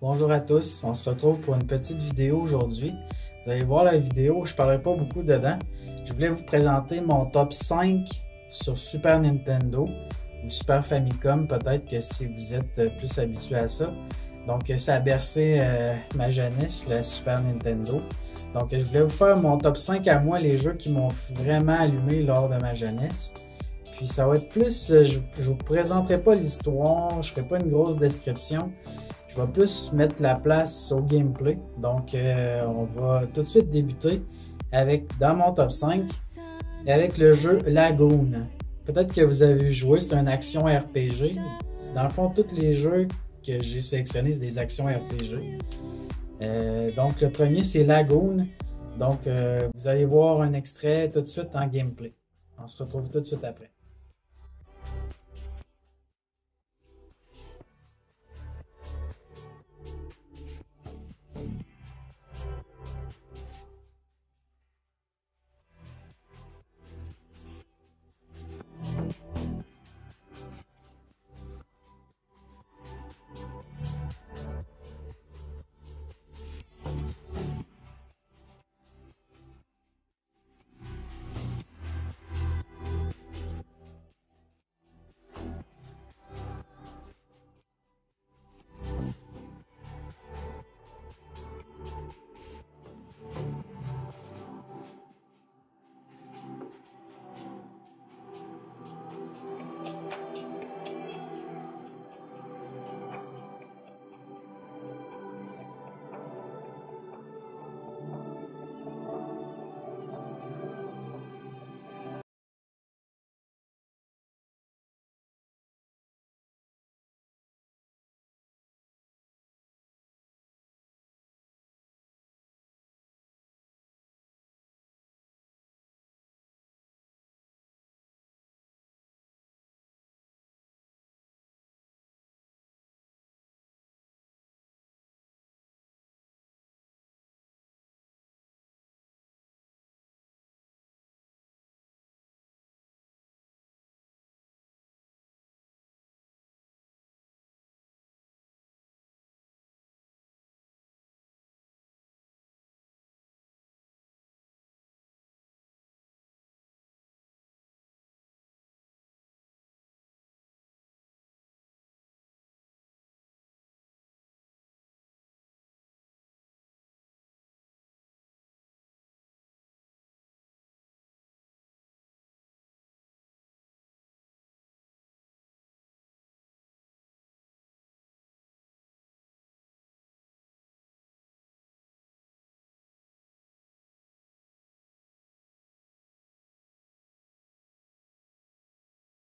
Bonjour à tous, on se retrouve pour une petite vidéo aujourd'hui. Vous allez voir la vidéo, je ne parlerai pas beaucoup dedans. Je voulais vous présenter mon top 5 sur Super Nintendo ou Super Famicom, peut-être que si vous êtes plus habitué à ça. Donc ça a bercé ma jeunesse, la Super Nintendo. Donc je voulais vous faire mon top 5 à moi, les jeux qui m'ont vraiment allumé lors de ma jeunesse. Puis ça va être plus, je ne vous présenterai pas l'histoire, je ne ferai pas une grosse description. Je vais plus mettre la place au gameplay. Donc, on va tout de suite débuter dans mon top 5 avec le jeu Lagoon. Peut-être que vous avez joué, c'est une action RPG. Dans le fond, tous les jeux que j'ai sélectionnés, c'est des actions RPG. Donc, le premier, c'est Lagoon. Donc, vous allez voir un extrait tout de suite en gameplay. On se retrouve tout de suite après.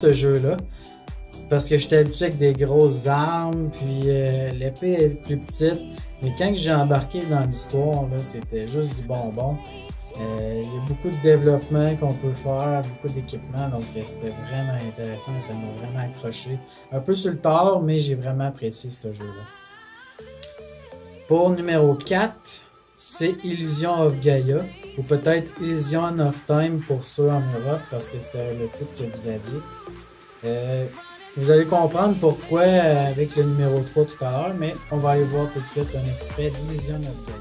Ce jeu-là, parce que j'étais habitué avec des grosses armes, puis l'épée est plus petite, mais quand j'ai embarqué dans l'histoire, c'était juste du bonbon. Il y a beaucoup de développement qu'on peut faire, beaucoup d'équipements, donc c'était vraiment intéressant, ça m'a vraiment accroché. Un peu sur le tard, mais j'ai vraiment apprécié ce jeu-là. Pour numéro 4, c'est Illusion of Gaia, ou peut-être Illusion of Time pour ceux en Europe, parce que c'était le titre que vous aviez. Vous allez comprendre pourquoi avec le numéro 3 tout à l'heure, mais on va aller voir tout de suite un extrait d'Illusion of Gaia.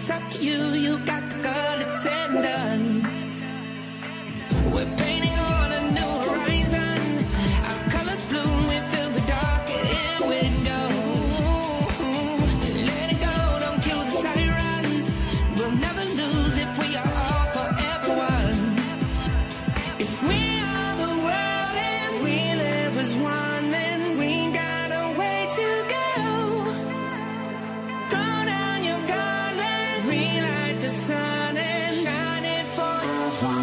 it's up to you. You got the girl, it's said and done. We're painting on a new horizon. Our colors bloom, we fill the dark and window. Let it go, don't kill the sirens. We'll never lose if we are all forever one. If we are the world and we live as one, then we got a way to go. Throw down your garlands, relight the sun and shine it for everyone.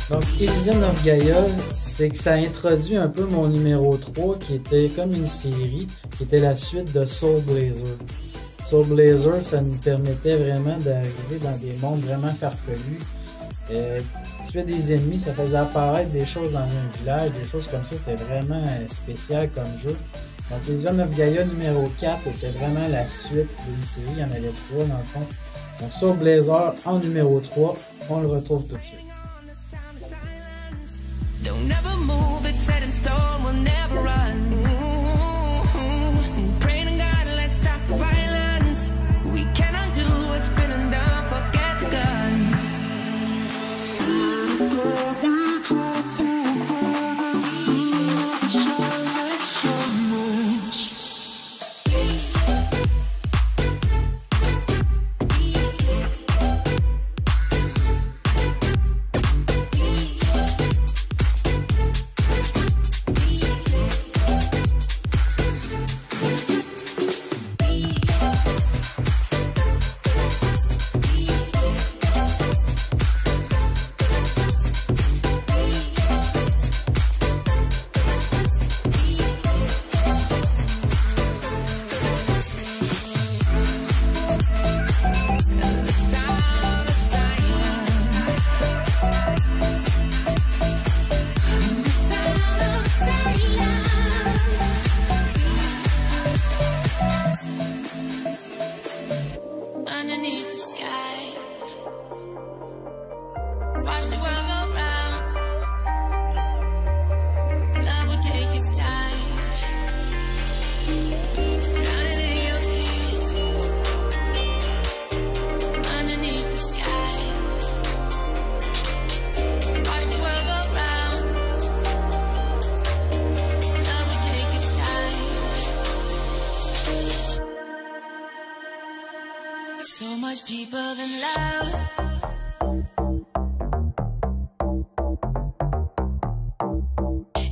Donc, Elysium of Gaia, c'est que ça introduit un peu mon numéro 3 qui était comme une série, qui était la suite de Soul Blazer. Soul Blazer, ça nous permettait vraiment d'arriver dans des mondes vraiment farfelus. Tuer des ennemis, ça faisait apparaître des choses dans un village, des choses comme ça, c'était vraiment spécial comme jeu. Donc, Elysium of Gaia numéro 4 était vraiment la suite d'une série, il y en avait 3 dans le fond. Donc, Soul Blazer en numéro 3, on le retrouve tout de suite. Don't never move, it's set in stone, we'll never run. Pray to God, let's stop the violence. We cannot do what's been undone, forget the gun. So much deeper than love.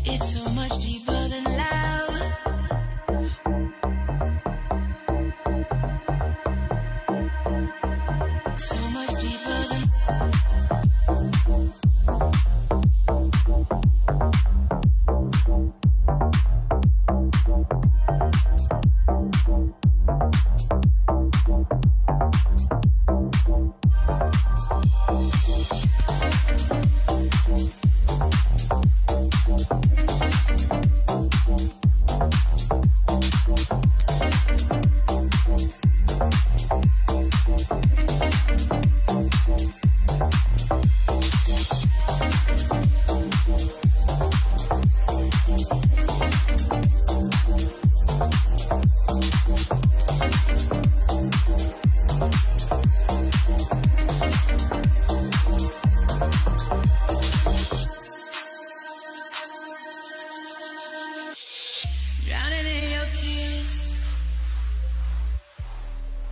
It's so much deeper than love. So much deeper than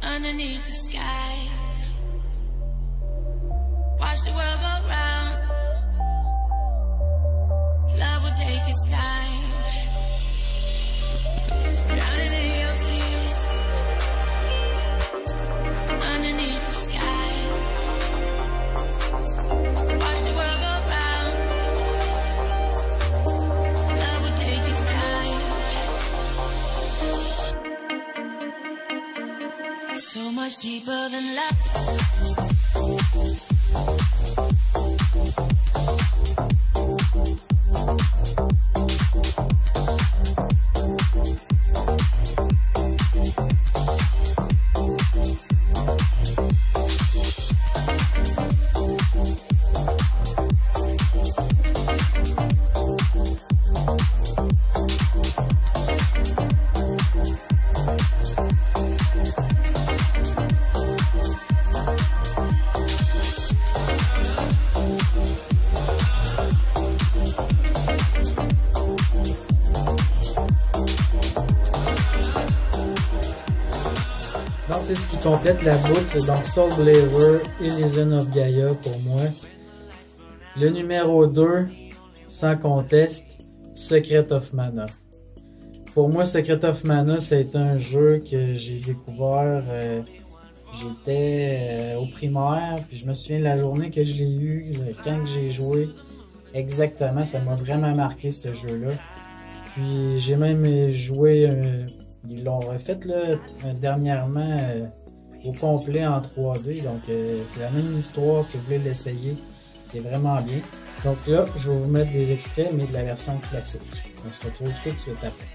underneath the sky. Watch the world go round. Love will take its time. Drowning in your kiss. Underneath the sky. Watch the world go round. Love will take its time. So much deeper than love. c'est ce qui complète la boucle. Donc Soul Blazer, Elysian of Gaia pour moi. Le numéro 2, sans conteste, Secret of Mana. Pour moi, Secret of Mana, c'est un jeu que j'ai découvert. J'étais au primaire, puis je me souviens de la journée que je l'ai eu, quand j'ai joué. Exactement, ça m'a vraiment marqué ce jeu-là. Puis j'ai même joué, ils l'ont refait là, dernièrement au complet en 3D. Donc c'est la même histoire si vous voulez l'essayer. C'est vraiment bien. Donc là, je vais vous mettre des extraits, mais de la version classique. On se retrouve tout de suite après.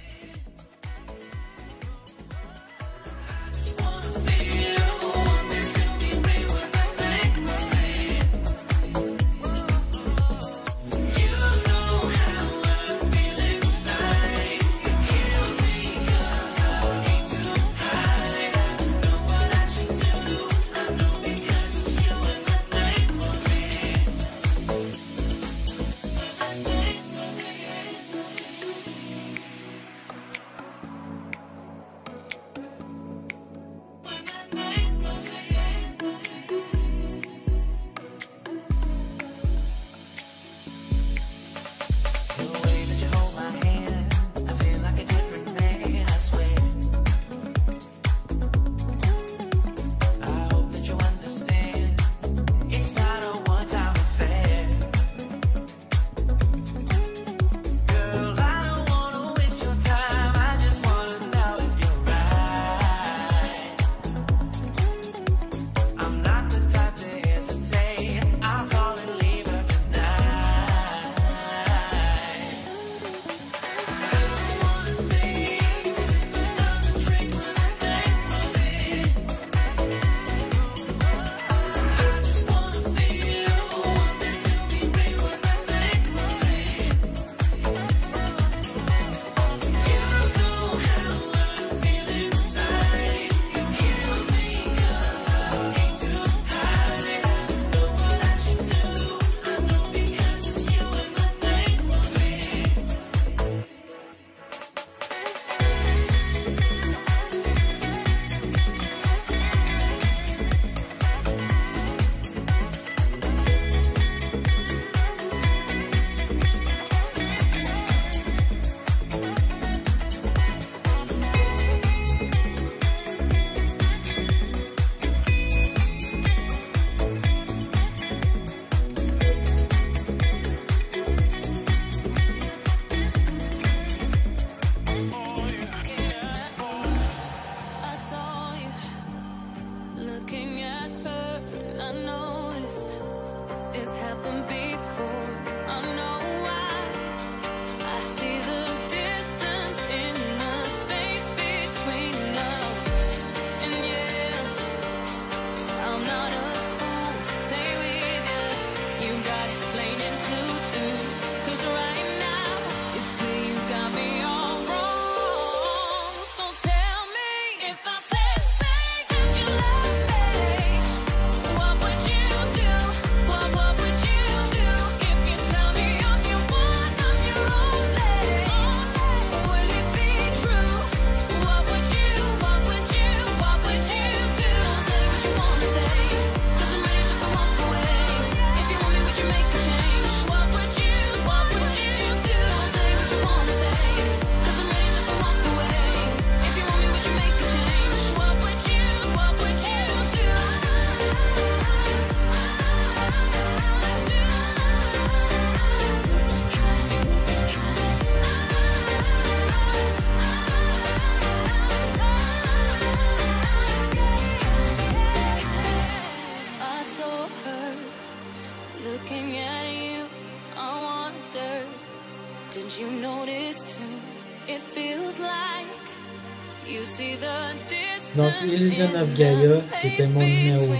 Donc, Elysian of Gaia, qui était mon numéro 2.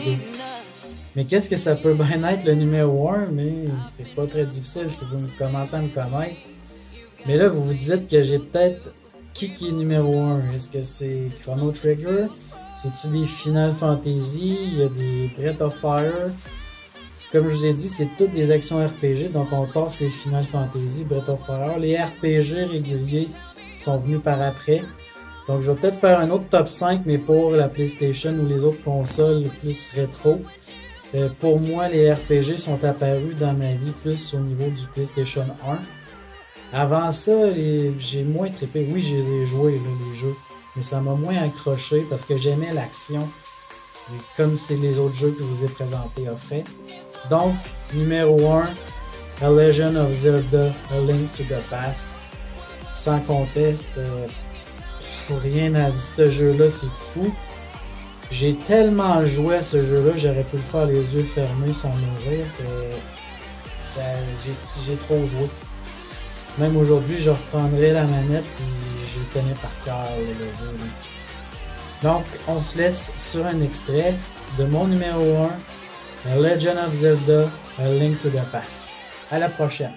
Mais qu'est-ce que ça peut bien être le numéro 1, mais c'est pas très difficile si vous commencez à me connaître. Mais là, vous vous dites que j'ai peut-être qui est numéro 1. Est-ce que c'est Chrono Trigger? C'est-tu des Final Fantasy? Il y a des Breath of Fire? Comme je vous ai dit, c'est toutes des actions RPG, donc on tasse les Final Fantasy, Breath of Fire. Les RPG réguliers sont venus par après. Donc je vais peut-être faire un autre top 5, mais pour la PlayStation ou les autres consoles plus rétro. Pour moi, les RPG sont apparus dans ma vie plus au niveau du PlayStation 1. Avant ça, j'ai moins trippé. Oui, je les ai joués, là, les jeux. Mais ça m'a moins accroché parce que j'aimais l'action. Comme c'est les autres jeux que je vous ai présentés offraient. Donc, numéro 1, A Legend of Zelda, A Link to the Past. Sans conteste, rien à dire. Ce jeu-là, c'est fou. J'ai tellement joué à ce jeu-là, j'aurais pu le faire les yeux fermés sans mourir. J'ai trop joué. Même aujourd'hui, je reprendrai la manette et je le connais par cœur, le jeu. Donc, on se laisse sur un extrait de mon numéro 1, A Legend of Zelda, A Link to the Past. À la prochaine!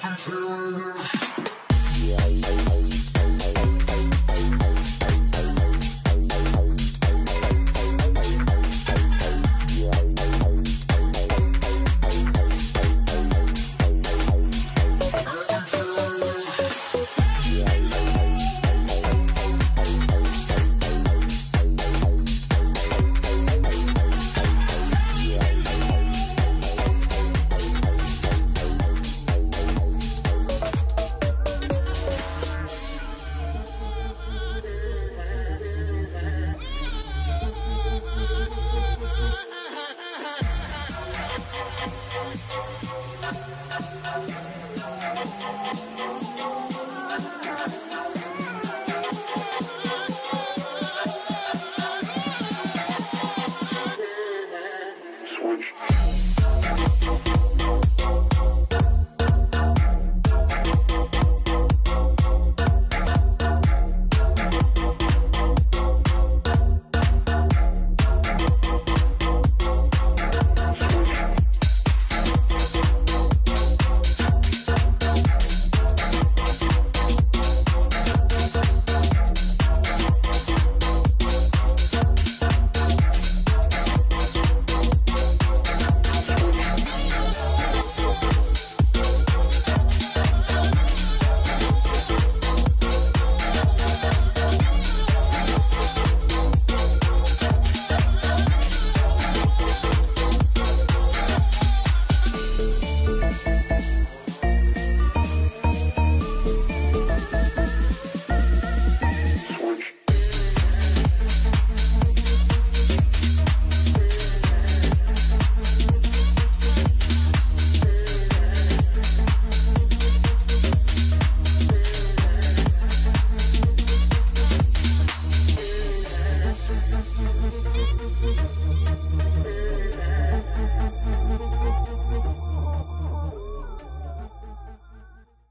Until